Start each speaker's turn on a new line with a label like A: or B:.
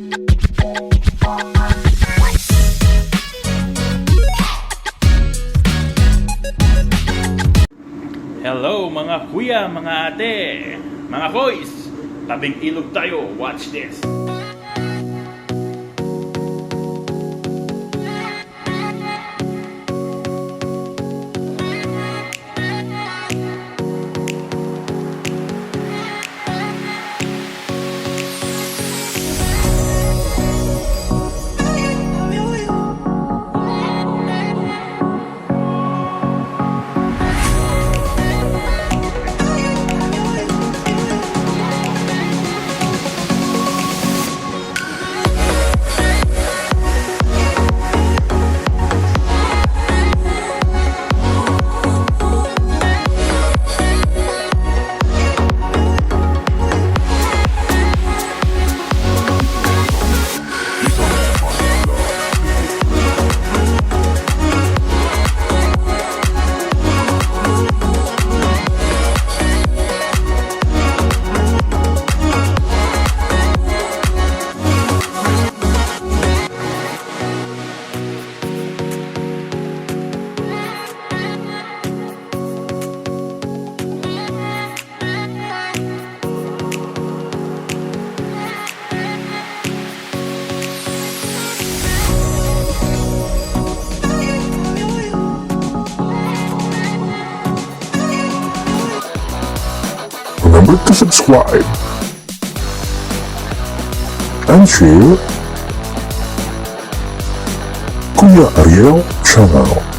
A: Hello mga kuya, mga ate, mga koys! Tabing ilog tayo, watch this!
B: Remember to subscribe and share Kuya Ariel Channel.